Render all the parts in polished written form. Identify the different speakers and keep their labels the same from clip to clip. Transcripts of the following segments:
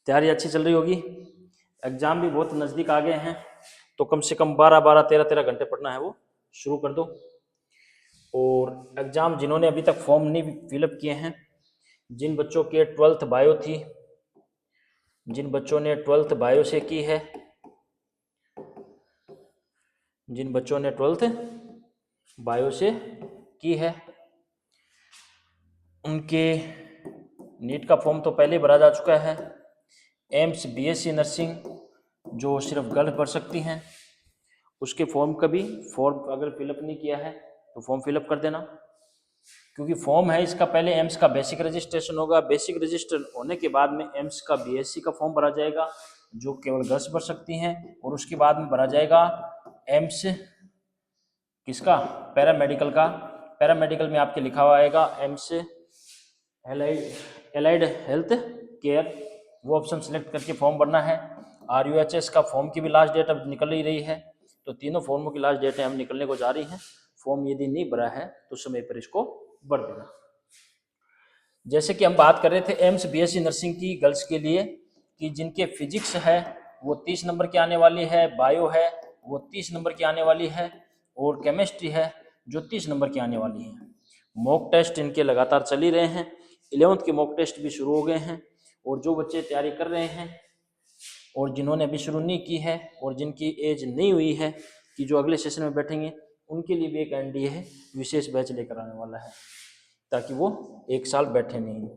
Speaker 1: तैयारी अच्छी चल रही होगी। एग्जाम भी बहुत नज़दीक आ गए हैं, तो कम से कम 12-12, 13-13 घंटे पढ़ना है वो शुरू कर दो। और एग्ज़ाम जिन्होंने अभी तक फॉर्म नहीं फिलअप किए हैं, जिन बच्चों के 12th बायो थी, जिन बच्चों ने 12th बायो से की है, जिन बच्चों ने 12th बायो से की है, उनके नीट का फॉर्म तो पहले भरा जा चुका है। एम्स बीएससी नर्सिंग जो सिर्फ गर्ल्स भर सकती हैं, उसके फॉर्म का भी फॉर्म अगर फिलअप नहीं किया है तो फॉर्म फिलअप कर देना, क्योंकि फॉर्म है इसका पहले एम्स का बेसिक रजिस्ट्रेशन होगा। बेसिक रजिस्टर होने के बाद में एम्स का बीएससी का फॉर्म भरा जाएगा जो केवल गर्ल्स भर सकती हैं, और उसके बाद में भरा जाएगा एम्स किसका, पैरामेडिकल का। पैरामेडिकल में आपके लिखा हुआ आएगा एम्स एलाइड हेल्थ केयर, वो ऑप्शन सेलेक्ट करके फॉर्म भरना है। RUHS का फॉर्म की भी लास्ट डेट अब निकल ही रही है, तो तीनों फॉर्मों की लास्ट डेटें हम निकलने को जा रही हैं। फॉर्म यदि नहीं भरा है तो समय पर इसको भर देना। जैसे कि हम बात कर रहे थे एम्स बीएससी नर्सिंग की गर्ल्स के लिए, कि जिनके फिजिक्स है वो 30 नंबर की आने वाली है, बायो है वो 30 नंबर की आने वाली है, और केमिस्ट्री है जो 30 नंबर की आने वाली है। मॉक टेस्ट इनके लगातार चल ही रहे हैं, 11th के मॉक टेस्ट भी शुरू हो गए हैं। और जो बच्चे तैयारी कर रहे हैं और जिन्होंने अभी शुरू नहीं की है और जिनकी एज नहीं हुई है कि जो अगले सेशन में बैठेंगे, उनके लिए भी एक NDA है, विशेष बैच लेकर आने वाला है, ताकि वो एक साल बैठे नहीं।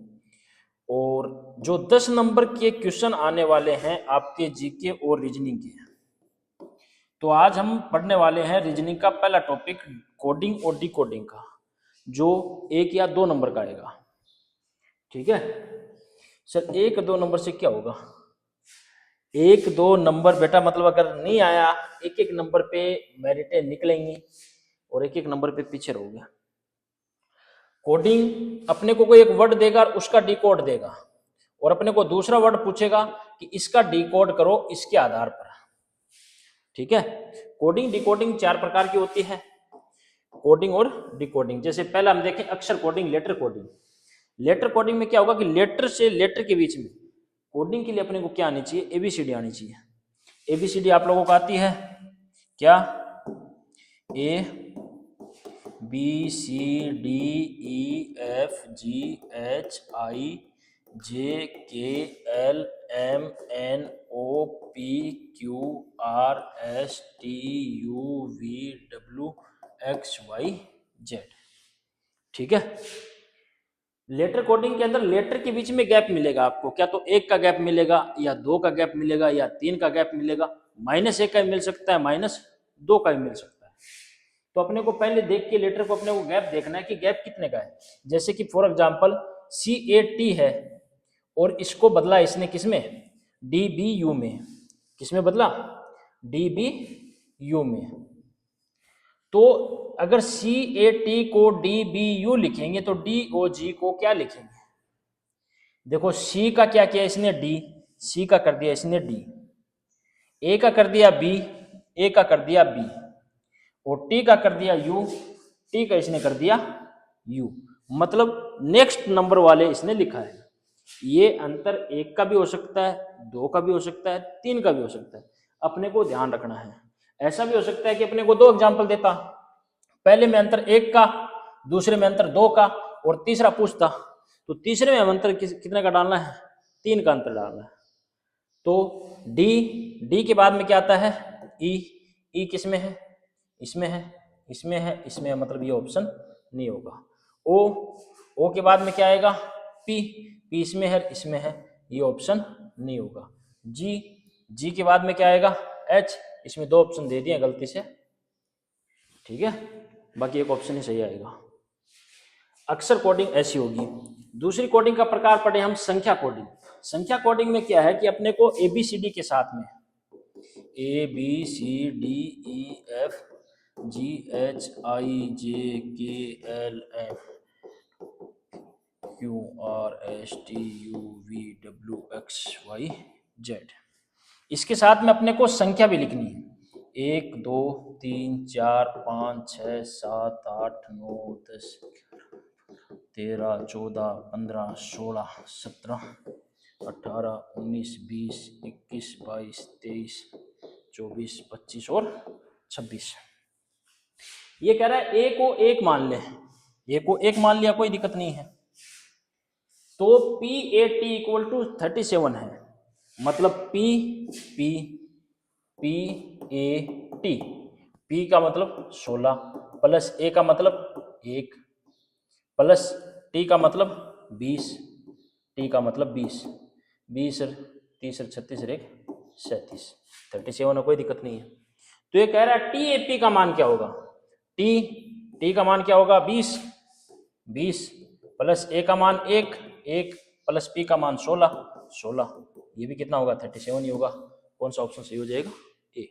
Speaker 1: और जो 10 नंबर के क्वेश्चन आने वाले हैं आपके जीके और रीजनिंग के, तो आज हम पढ़ने वाले हैं रीजनिंग का पहला टॉपिक, कोडिंग और डिकोडिंग का, जो 1 या 2 नंबर का आएगा। ठीक है सर, 1-2 नंबर से क्या होगा? 1-2 नंबर बेटा, मतलब अगर नहीं आया, एक एक नंबर पे मेरिटें निकलेंगी और एक एक नंबर पे पीछे रहोगे। कोडिंग अपने को कोई एक वर्ड देगा और उसका डिकोड देगा, और अपने को दूसरा वर्ड पूछेगा कि इसका डिकोड करो इसके आधार पर। ठीक है, कोडिंग डिकोडिंग 4 प्रकार की होती है, कोडिंग और डिकोडिंग। जैसे पहला हम देखें अक्षर coding, letter coding. Letter coding में क्या होगा कि लेटर से लेटर के बीच में कोडिंग के लिए अपने को क्या आनी चाहिए, ABCD आनी चाहिए। ABCD आप लोगों को आती है क्या? ABCDEFGHIJKLMNOPQRSTUVWXYZ। ठीक है, लेटर कोडिंग के अंदर लेटर के बीच में गैप मिलेगा आपको, क्या तो 1 का गैप मिलेगा या 2 का गैप मिलेगा या 3 का गैप मिलेगा, -1 का भी मिल सकता है, -2 का भी मिल सकता है। तो अपने को पहले देख के लेटर को अपने को गैप देखना है कि गैप कितने का है। जैसे कि फॉर एग्जांपल CAT है और इसको बदला इसने किसमें, DBU में। किसमें बदला? DBU में। तो अगर CAT को DBU लिखेंगे तो DOG को क्या लिखेंगे? देखो C का क्या किया इसने, D, C का कर दिया इसने D, A का कर दिया B, A का कर दिया B, और T का कर दिया U, T का इसने कर दिया U। मतलब नेक्स्ट नंबर वाले इसने लिखा है। ये अंतर 1 का भी हो सकता है, 2 का भी हो सकता है, 3 का भी हो सकता है, अपने को ध्यान रखना है। ऐसा भी हो सकता है कि अपने को 2 एग्जाम्पल देता, पहले में अंतर 1 का, दूसरे में अंतर 2 का, और तीसरा पूछता, तो तीसरे में अंतर कितने का डालना है? 3 का अंतर डालना है। तो D के बाद में क्या आता है? E किस में है? इसमें है, इसमें है, इसमें है, मतलब ये ऑप्शन नहीं होगा। O के बाद में क्या आएगा? P इसमें है, इसमें है, ये ऑप्शन नहीं होगा। G के बाद में क्या आएगा? H, इसमें 2 ऑप्शन दे दिए गलती से। ठीक है, बाकी एक ऑप्शन ही सही आएगा। अक्षर कोडिंग ऐसी होगी। दूसरी कोडिंग का प्रकार पढ़े हम संख्या कोडिंग। संख्या कोडिंग में क्या है कि अपने को ABCD के साथ में ABCDEFGHIJKLMNOPQRSTUVWXYZ, इसके साथ में अपने को संख्या भी लिखनी है। 1 2 3 4 5 6 7 8 9 10 13 14 15 16 17 18, 19, 20, 21, 22, 23, 24, 25 और 26। ये कह रहा है ए को एक मान ले, ए को एक मान लिया, कोई दिक्कत नहीं है। तो P A T equal to 37 है, मतलब P P P A T, P का मतलब 16 प्लस ए का मतलब 1 प्लस टी का मतलब 20, टी का मतलब 20, 20 30 36 एक 37, 37 है, कोई दिक्कत नहीं है। तो ये कह रहा है टी ए पी का मान क्या होगा, टी का मान क्या होगा 20 प्लस ए का मान 1 प्लस पी का मान 16, ये भी कितना होगा 37 ही होगा। कौन सा ऑप्शन सही हो जाएगा, ए।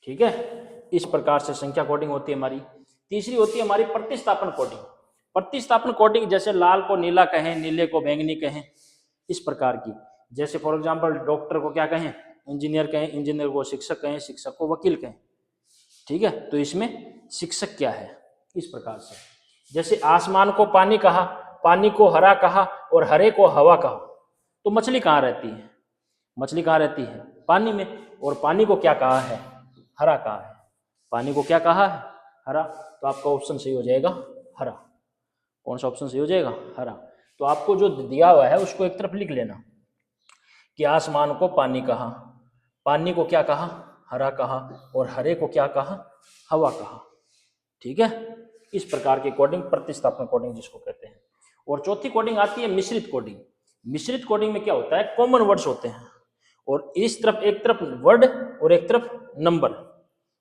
Speaker 1: ठीक है, इस प्रकार से संख्या कोडिंग होती है हमारी। तीसरी होती है हमारी प्रतिस्थापन कोडिंग। प्रतिस्थापन कोडिंग जैसे लाल को नीला कहें, नीले को बैंगनी कहें, इस प्रकार की। जैसे फॉर एग्जांपल डॉक्टर को क्या कहें, इंजीनियर कहें, इंजीनियर को शिक्षक कहें, शिक्षक को वकील कहें। ठीक है, तो इसमें शिक्षक क्या है, इस प्रकार से। जैसे आसमान को पानी कहा, पानी को हरा कहा और हरे को हवा कहा, तो मछली कहाँ रहती है, मछली कहाँ रहती है, पानी में। और पानी को क्या कहा है, हरा कहा है, पानी को क्या कहा है, हरा। तो आपका ऑप्शन सही हो जाएगा हरा। कौन सा ऑप्शन सही हो जाएगा, हरा। तो आपको जो दिया हुआ है उसको एक तरफ लिख लेना कि आसमान को पानी कहा, पानी को क्या कहा, हरा कहा, और हरे को क्या कहा, हवा कहा। ठीक है, इस प्रकार की कोडिंग प्रतिस्थापन कोडिंग जिसको कहते हैं। और चौथी कोडिंग आती है मिश्रित कोडिंग। मिश्रित कोडिंग में क्या होता है, कॉमन वर्ड्स होते हैं, और इस तरफ एक तरफ वर्ड और एक तरफ नंबर,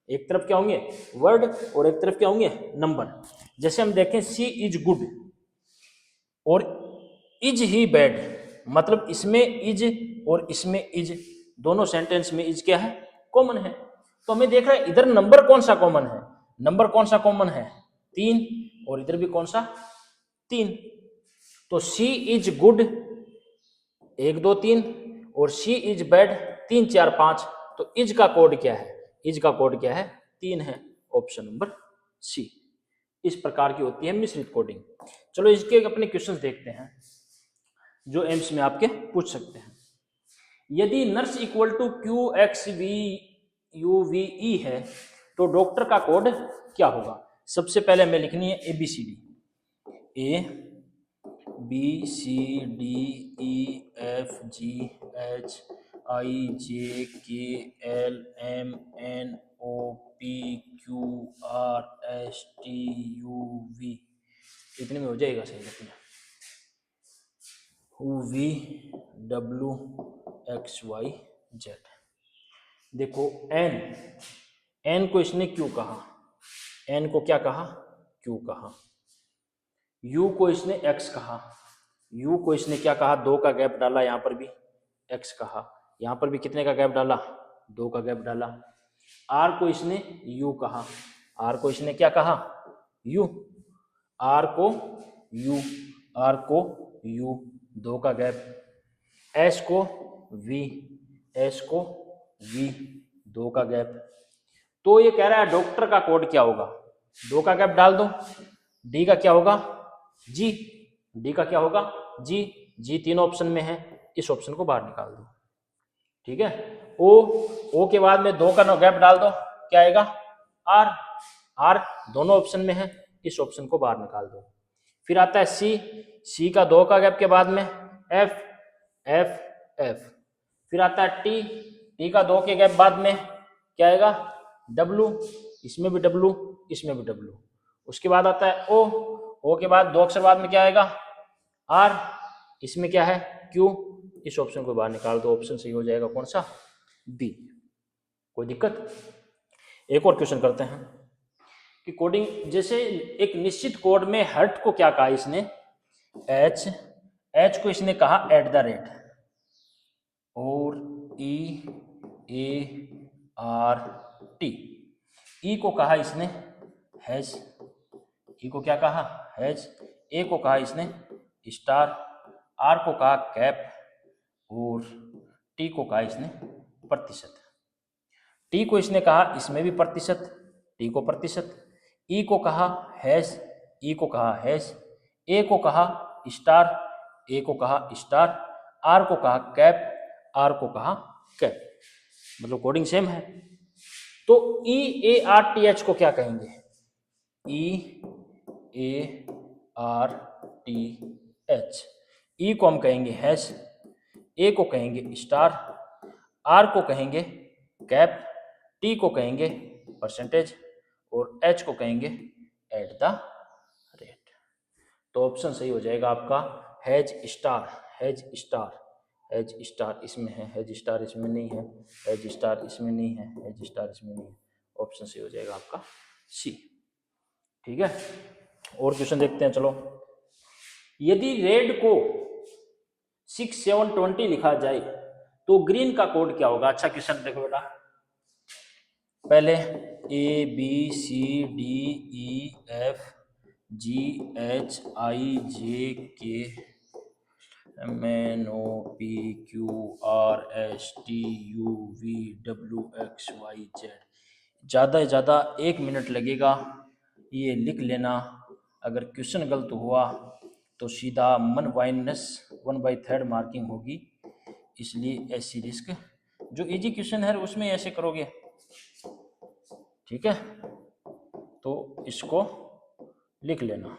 Speaker 1: एक तरफ क्या होंगे वर्ड और एक तरफ क्या होंगे नंबर। जैसे हम देखें सी इज गुड और इज ही बैड, मतलब इसमें इज और इसमें इज, दोनों सेंटेंस में इज क्या है, कॉमन है। तो हमें देख रहा है इधर नंबर कौन सा कॉमन है, नंबर कौन सा कॉमन है 3, और इधर भी कौन सा 3। तो सी इज गुड 1 2 3 और सी इज बैड 3 4 5। तो इज का कोड क्या है, इज का कोड क्या है 3 है, ऑप्शन नंबर सी। इस प्रकार की होती है मिश्रित कोडिंग। चलो इसके अपने क्वेश्चंस देखते हैं जो एम्स में आपके पूछ सकते हैं। यदि nurse equal to Q X V U V E है तो डॉक्टर का कोड क्या होगा। सबसे पहले हमें लिखनी है A B C D E F G H I J K L M N O P Q R S T U V, इतने में हो जाएगा सही रखना। V W X Y Z. देखो एन को इसने क्यू कहा, एन को क्या कहा क्यू कहा। यू को इसने एक्स कहा, यू को इसने क्या कहा 2 का गैप डाला, यहां पर भी एक्स कहा, यहां पर भी कितने का गैप डाला 2 का गैप डाला। आर को इसने यू कहा, आर को इसने क्या कहा यू, आर को यू, आर को यू 2 का गैप। एस को वी, एस को वी 2 का गैप। तो ये कह रहा है डॉक्टर का कोड क्या होगा, 2 का गैप डाल दो, डी का क्या होगा जी, डी का क्या होगा जी, जी 3 ऑप्शन में है, इस ऑप्शन को बाहर निकाल दो। ठीक है, ओ के बाद में 2 का गैप डाल दो, क्या आएगा आर, आर दोनों ऑप्शन में है, इस ऑप्शन को बाहर निकाल दो। फिर आता है सी का 2 का गैप के बाद में एफ, एफ। फिर आता है टी का 2 के गैप बाद में क्या आएगा डब्लू, इसमें भी डब्लू, इसमें भी डब्लू। उसके बाद आता है ओ के बाद 2 अक्षर बाद में क्या आएगा आर, इसमें क्या है क्यू, इस ऑप्शन को बाहर निकाल दो, ऑप्शन सही हो जाएगा कौन सा बी। कोई दिक्कत। एक और क्वेश्चन करते हैं कि कोडिंग, जैसे एक निश्चित कोड में हर्ट को क्या कहा इसने एच को इसने कहा @ और EART, ई को कहा इसने हैश, ई को क्या कहा हैश, ए को कहा इसने स्टार, आर को कहा कैप और टी को कहा इसने प्रतिशत। टी को इसने कहा इसमें भी प्रतिशत, टी को प्रतिशत, ई को कहा हैश, ई को कहा हैश, ए को कहा स्टार, ए को कहा स्टार, आर को कहा कैप, आर को कहा कैप, मतलब कोडिंग सेम है। तो ई ए आर टी एच को क्या कहेंगे? ई ए आर टी एच। ई को हम कहेंगे हैश, ए को कहेंगे स्टार, आर को कहेंगे कैप, टी को कहेंगे परसेंटेज और एच को कहेंगे एट द रेट। तो ऑप्शन सही हो जाएगा आपका has star, has star, has star इसमें है, हैज स्टार इसमें नहीं है, हैज स्टार इसमें नहीं है, हैज स्टार इसमें नहीं है। ऑप्शन सही हो जाएगा आपका सी। ठीक है, और क्वेश्चन देखते हैं। चलो, यदि रेड को 6720 लिखा जाए तो ग्रीन का कोड क्या होगा? अच्छा क्वेश्चन देखो बेटा, पहले A B C D E F G H I J K M N O P Q R S T U V W X Y Z. ज़्यादा से ज़्यादा 1 मिनट लगेगा, ये लिख लेना। अगर क्वेश्चन गलत हुआ तो सीधा 1/3 मार्किंग होगी, इसलिए ऐसी रिस्क। जो इजी क्वेश्चन है उसमें ऐसे करोगे, ठीक है? तो इसको लिख लेना।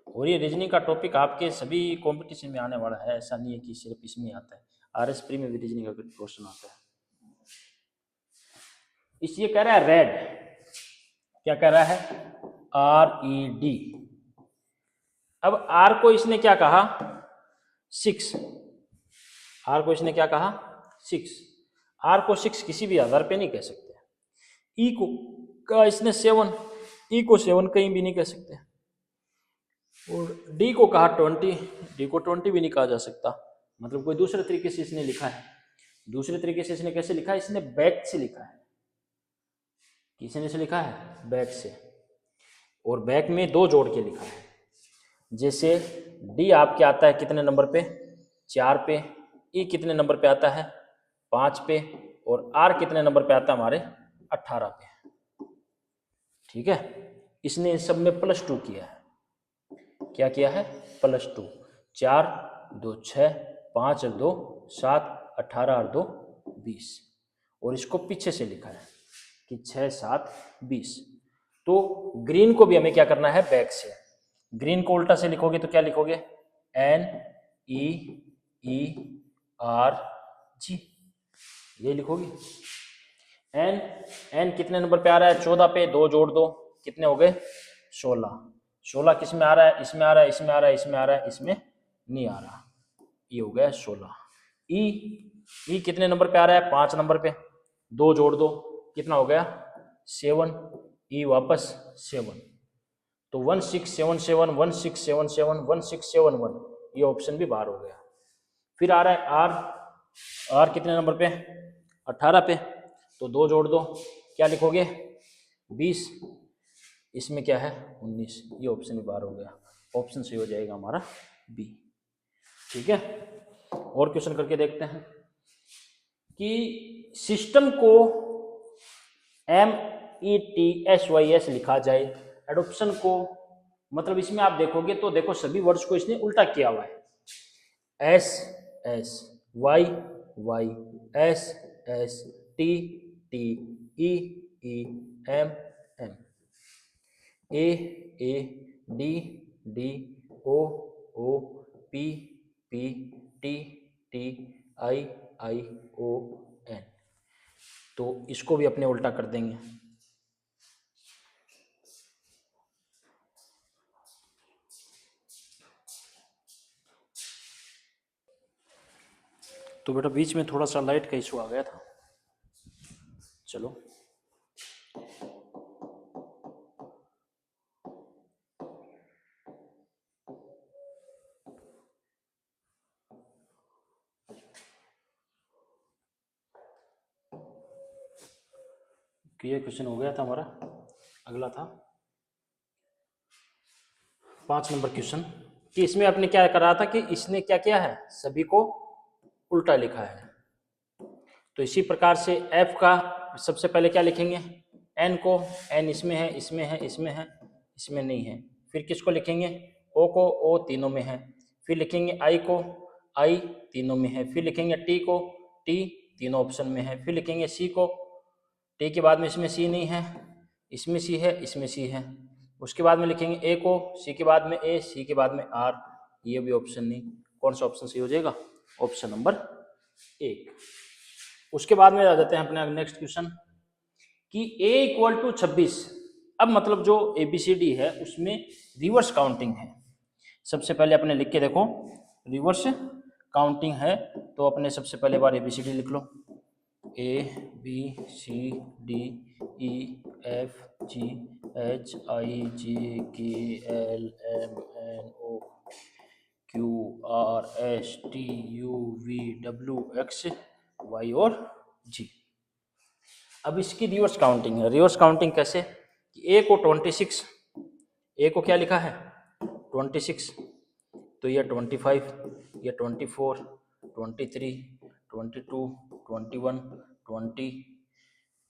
Speaker 1: और ये रीजनिंग का टॉपिक आपके सभी कंपटीशन में आने वाला है, ऐसा नहीं है कि सिर्फ इसमें आता है, आरएस प्री में भी रीजनिंग का क्वेश्चन आता है। इसलिए कह रहा है रेड, क्या कह रहा है? RED। अब आर को इसने क्या कहा? 6। आर को इसने क्या कहा? 6। आर को 6 किसी भी आधार पे नहीं कह सकते। ई को कहा इसने 7, ई को 7 कहीं भी नहीं कह सकते। और डी को कहा 20, डी को 20 भी नहीं कहा जा सकता। मतलब कोई दूसरे तरीके से इसने लिखा है। दूसरे तरीके से इसने कैसे लिखा है? इसने बैक से लिखा है। किसने से लिखा है? बैक से। और बैक में 2 जोड़ के लिखा है। जैसे डी आपके आता है कितने नंबर पे? 4 पे। ई कितने नंबर पे आता है? 5 पे। और आर कितने नंबर पे आता है हमारे? 18 पे। ठीक है, इसने इन सब में +2 किया है। क्या किया है? +2। 4 2 6, 5 2 7, 18 और 2 20। और इसको पीछे से लिखा है कि 6 7 20। तो ग्रीन को भी हमें क्या करना है? बैक से। ग्रीन को उल्टा से लिखोगे तो क्या लिखोगे? NEERG, ये लिखोगे। एन कितने नंबर पे आ रहा है? 14 पे। 2 जोड़ दो, कितने हो गए? 16। 16 किस में आ रहा है? इसमें आ रहा है, इसमें आ रहा है, इसमें आ रहा है, इसमें नहीं आ रहा। ये हो गया 16। ई कितने नंबर पे आ रहा है? 5 नंबर पे। 2 जोड़ दो, कितना हो गया? 7। ई वापस 7। तो 1677, 1677, 1671, ये ऑप्शन भी बाहर हो गया। फिर आ रहा है आर। आर कितने नंबर पे? 18 पे। तो 2 जोड़ दो, क्या लिखोगे? 20। इसमें क्या है? 19। ये ऑप्शन भी बाहर हो गया। ऑप्शन सही हो जाएगा हमारा बी। ठीक है, और क्वेश्चन करके देखते हैं कि सिस्टम को METSYS लिखा जाए, एडॉप्शन को, मतलब इसमें आप देखोगे तो देखो सभी वर्ड्स को इसने उल्टा किया हुआ है। S S Y Y S S T T E E M M A A D D O O P P T T I I O N। तो इसको भी अपने उल्टा कर देंगे। तो बेटा बीच में थोड़ा सा लाइट का इशू आ गया था। चलो, ये क्वेश्चन हो गया था हमारा। अगला था 5 नंबर क्वेश्चन, कि इसमें आपने क्या कर रहा था कि इसने क्या किया है? सभी को उल्टा लिखा है। तो इसी प्रकार से F का सबसे पहले क्या लिखेंगे? N को, N इसमें है, इसमें है, इसमें है, इसमें नहीं है। फिर किसको लिखेंगे? O को, O तीनों में है। फिर लिखेंगे आई को, आई तीनों में है, फिर लिखेंगे टी को, टी तीनों ऑप्शन में है, फिर लिखेंगे सी को, टी के बाद में इसमें सी नहीं है, इसमें सी है, इसमें सी है। उसके बाद में लिखेंगे ए को, सी के बाद में ए, सी के बाद में आर, ये भी ऑप्शन नहीं। कौन सा ऑप्शन सही हो जाएगा? Option number 1। उसके बाद में आ जाते हैं अपने नेक्स्ट क्वेश्चन कि a इक्वल टू 26। अब मतलब जो ABCD है उसमें रिवर्स काउंटिंग है। सबसे पहले अपने लिख के देखो, रिवर्स काउंटिंग है तो अपने सबसे पहले बार ABCD लिख लो, ABCDEFGHIJKLMNOQRSTUVWXY और G। अब इसकी रिवर्स काउंटिंग है। रिवर्स काउंटिंग कैसे? ए को 26, ए को क्या लिखा है 26, तो ये 25, ये 24, 23, 22, 21, 20,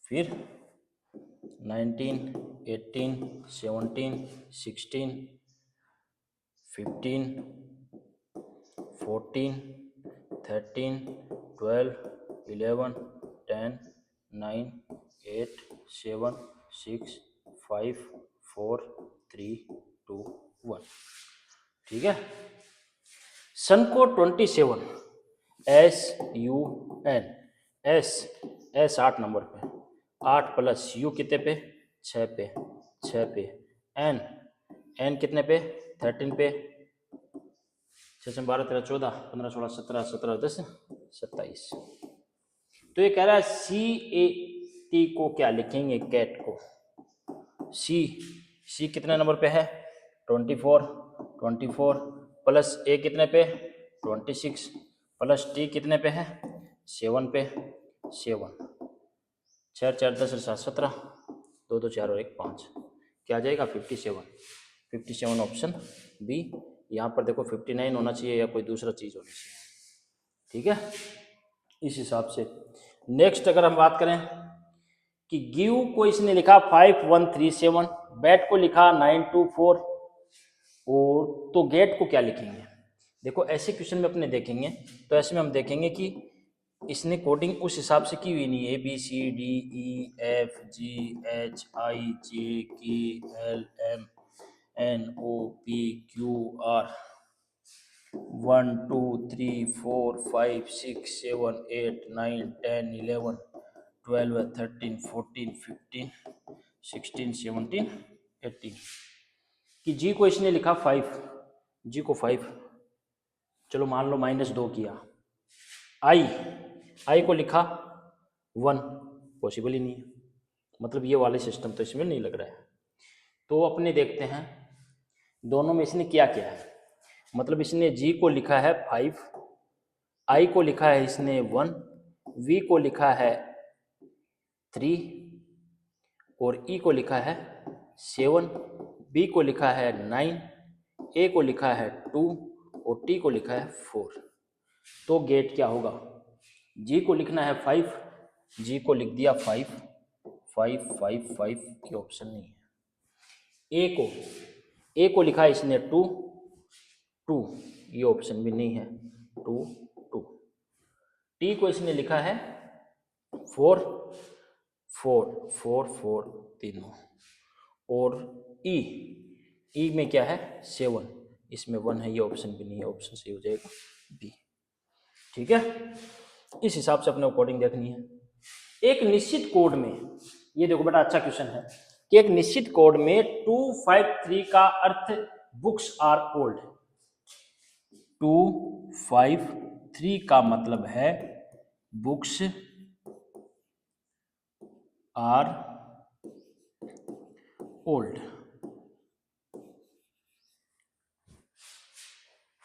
Speaker 1: फिर 19, 18, 17, 16, 15, 14, 13, 12, 11, 10, 9, 8, 7, 6, 5, 4, 3, 2, 1। ठीक है। सन को 27, SUN, एस 8 नंबर पे, 8 प्लस यू कितने पे 6 पे, 6 पे, एन कितने पे 13 पे, 6 12 13 14 15 16 17 17 10 27। तो ये कह रहा है CAT को क्या लिखेंगे, कैट को। सी कितने नंबर पे है 24 प्लस ए कितने पे 26 प्लस टी कितने पे है 7 पे, 7 6 4 10 7 17 2 2 4 और 1 5, क्या आ जाएगा 57 ऑप्शन बी। यहाँ पर देखो 59 होना चाहिए या कोई दूसरा चीज़ होनी चाहिए। ठीक है, इस हिसाब से। नेक्स्ट अगर हम बात करें कि गिव को इसने लिखा 5137, बैट को लिखा 924, और तो गेट को क्या लिखेंगे। देखो ऐसे क्वेश्चन में अपने देखेंगे तो ऐसे में हम देखेंगे कि इसने कोडिंग उस हिसाब से की हुई नहीं है, ABCDEFGHIJKLMNOPQR 1 2 3 4 5 6 7 8 9 10 11 12 13 14 15 16 17 18 कि जी को इसने लिखा 5, जी को 5, चलो मान लो -2 किया। आई को लिखा 1, पॉसिबल ही नहीं है, मतलब ये वाले सिस्टम तो इसमें नहीं लग रहा है। तो अपने देखते हैं दोनों में इसने क्या किया है। मतलब इसने जी को लिखा है 5, आई को लिखा है इसने 1, वी को लिखा है 3 और ई को लिखा है 7, बी को लिखा है 9, ए को लिखा है 2 और टी को लिखा है 4। तो गेट क्या होगा, जी को लिखना है 5, जी को लिख दिया 5 5 5 5, ये ऑप्शन नहीं है। ए को लिखा है इसने 2 2, ये ऑप्शन भी नहीं है 2 2। टी को इसने लिखा है 4 4 4 4 तीनों, और ई में क्या है 7, इसमें 1 है, ये ऑप्शन भी नहीं है, ऑप्शन सही हो जाएगा बी। ठीक है, इस हिसाब से अपने कोडिंग देखनी है। एक निश्चित कोड में, ये देखो बेटा अच्छा क्वेश्चन है कि एक निश्चित कोड में 253 का अर्थ बुक्स आर ओल्ड। 253 का मतलब है बुक्स आर ओल्ड।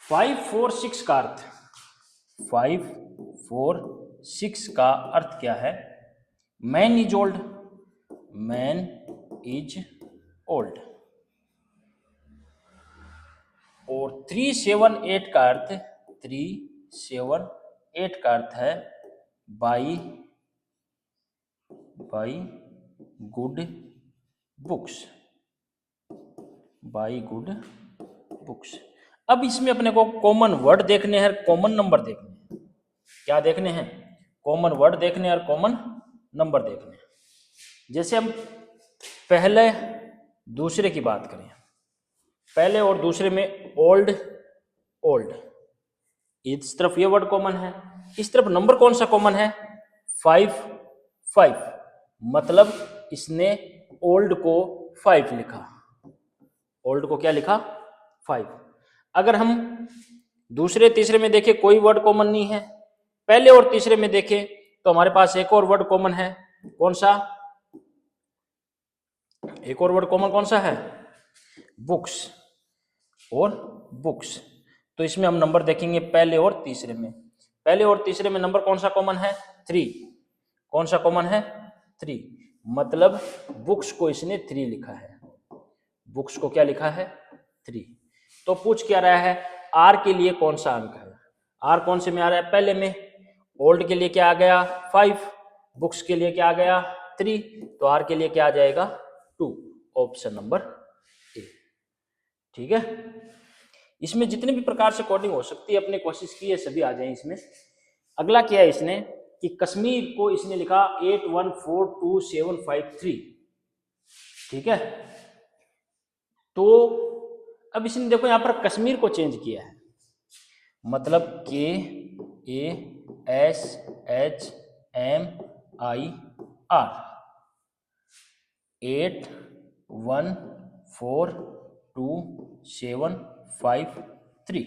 Speaker 1: 546 का अर्थ, 546 का अर्थ क्या है, man is old, man is old. और 378 का अर्थ, 378 का अर्थ है by good books, by good books. अब इसमें अपने को कॉमन वर्ड देखने हैं, कॉमन नंबर देखने हैं। क्या देखने हैं? कॉमन वर्ड देखने और कॉमन नंबर देखने हैं। जैसे हम पहले दूसरे की बात करें, पहले और दूसरे में ओल्ड ओल्ड, इस तरफ ये वर्ड कॉमन है, इस तरफ नंबर कौन सा कॉमन है? 5 5, मतलब इसने ओल्ड को 5 लिखा, ओल्ड को क्या लिखा? 5। अगर हम दूसरे तीसरे में देखें कोई वर्ड कॉमन नहीं है, पहले और तीसरे में देखें तो हमारे पास एक और वर्ड कॉमन है, कौन सा? एक और वर्ड कॉमन कौन सा है? बुक्स और बुक्स। तो इसमें हम नंबर देखेंगे पहले और तीसरे में, पहले और तीसरे में नंबर कौन सा कॉमन है? 3। कौन सा कॉमन है? 3, मतलब बुक्स को इसने 3 लिखा है, बुक्स को क्या लिखा है? 3। तो पूछ क्या रहा है? आर के लिए कौन सा अंक है? आर कौन से में आ रहा है? पहले में। ओल्ड के लिए क्या आ गया? 5, बुक्स के लिए क्या आ गया? 3, तो आर के लिए क्या आ जाएगा? 2, ऑप्शन नंबर ए। ठीक है, इसमें जितने भी प्रकार से कोडिंग हो सकती है अपने कोशिश की है सभी आ जाए इसमें। अगला क्या है इसने कि कश्मीर को इसने लिखा 814273, ठीक है। तो अब इसने देखो यहां पर कश्मीर को चेंज किया है, मतलब KASHMIR 814273,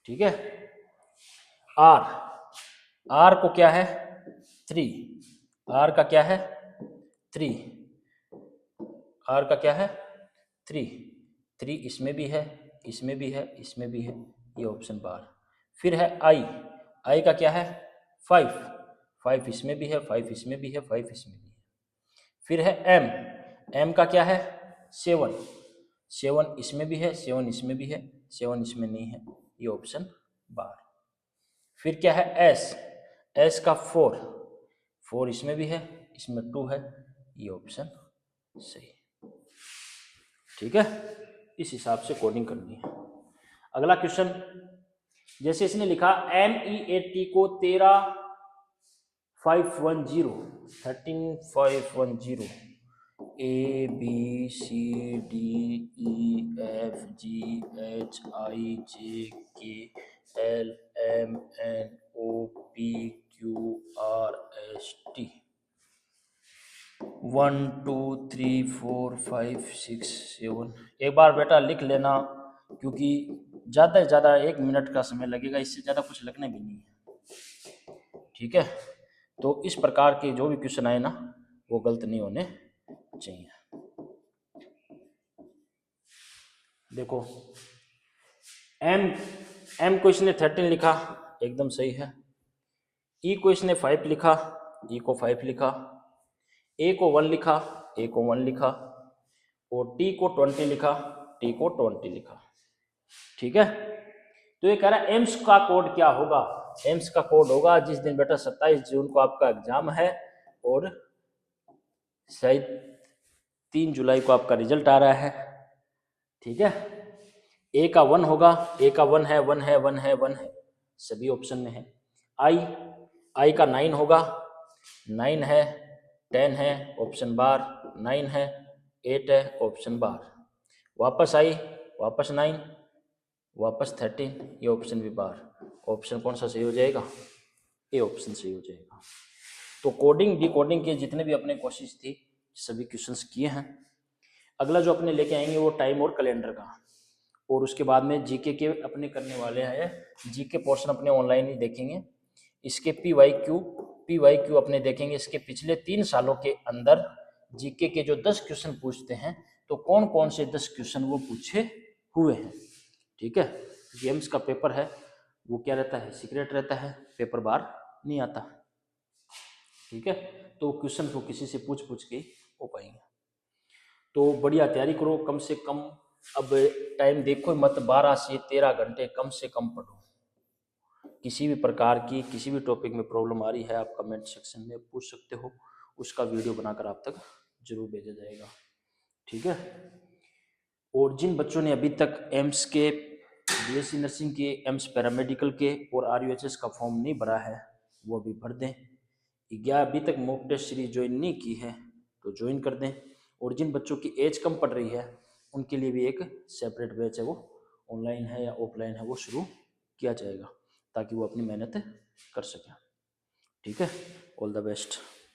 Speaker 1: ठीक है। आर, आर को क्या है? 3, आर का क्या है? 3, आर का क्या है? 3, 3 इसमें भी है, इसमें भी है, इसमें भी है, ये ऑप्शन बार। फिर है आई, आई का क्या है? 5, 5 इसमें भी है, 5 इसमें भी है, 5 इसमें भी है। फिर है एम, एम का क्या है? 7, 7 इसमें भी है, 7 इसमें भी है, 7 इसमें नहीं है, ये ऑप्शन बार। फिर क्या है? एस, एस का 4, 4 इसमें भी है, इसमें 2 है, ये ऑप्शन सही, ठीक है। इस हिसाब से कोडिंग करनी है। अगला क्वेश्चन, जैसे इसने लिखा MEAT को 13510 ABCDEFGHIJKLMNOPQRST 1 2 3 4 5 6 7। एक बार बेटा लिख लेना, क्योंकि ज़्यादा से ज़्यादा 1 मिनट का समय लगेगा, इससे ज़्यादा कुछ लगने भी नहीं है, ठीक है। तो इस प्रकार के जो भी क्वेश्चन आए ना वो गलत नहीं होने चाहिए। देखो एम को इसने 13 लिखा, एकदम सही है। ई को इसने 5 लिखा, ई को 5 लिखा। ए को 1 लिखा, ए को 1 लिखा। और टी को 20 लिखा, टी को 20 लिखा, ठीक है। तो ये कह रहा है एम्स का कोड क्या होगा? एम्स का कोड होगा जिस दिन बेटा 27 जून को आपका एग्जाम है और शायद 3 जुलाई को आपका रिजल्ट आ रहा है, ठीक है। ए का 1 होगा, ए का 1 है, 1 है, 1 है, 1 है, सभी ऑप्शन में है। आई, आई का 9 होगा, 9 है, 10 है, ऑप्शन बार, 9 है, 8 है, ऑप्शन बार। वापस आई, वापस 9, वापस 13, ये ऑप्शन भी बार। ऑप्शन कौन सा सही हो जाएगा? ए ऑप्शन सही हो जाएगा। तो कोडिंग डिकोडिंग के जितने भी अपने कोशिश थी सभी क्वेश्चंस किए हैं। अगला जो अपने लेके आएंगे वो टाइम और कैलेंडर का, और उसके बाद में जीके के अपने करने वाले हैं। जीके पोर्शन अपने ऑनलाइन ही देखेंगे। इसके पीवाईक्यू अपने देखेंगे। इसके पिछले 3 सालों के अंदर जीके के जो 10 क्वेश्चन पूछते हैं तो कौन कौन से 10 क्वेश्चन वो पूछे हुए हैं, ठीक है। गेम्स का पेपर है वो क्या रहता है? सीक्रेट रहता है, पेपर बार नहीं आता, ठीक है। तो क्वेश्चन को किसी से पूछ पूछ के हो पाएंगे। तो बढ़िया तैयारी करो, कम से कम अब टाइम देखो मत, 12 से 13 घंटे कम से कम पढ़ो। किसी भी प्रकार की किसी भी टॉपिक में प्रॉब्लम आ रही है आप कमेंट सेक्शन में पूछ सकते हो, उसका वीडियो बनाकर आप तक जरूर भेजा जाएगा, ठीक है। और जिन बच्चों ने अभी तक एम्स के, बीएससी नर्सिंग के, एम्स पैरामेडिकल के और आरयूएचएस का फॉर्म नहीं भरा है वो अभी भर दें। अभी तक मॉक टेस्ट सीरीज ज्वाइन नहीं की है तो ज्वाइन कर दें। और जिन बच्चों की एज कम पड़ रही है उनके लिए भी एक सेपरेट बैच है, वो ऑनलाइन है या ऑफलाइन है, वो शुरू किया जाएगा ताकि वो अपनी मेहनत कर सकें। ठीक है, ऑल द बेस्ट।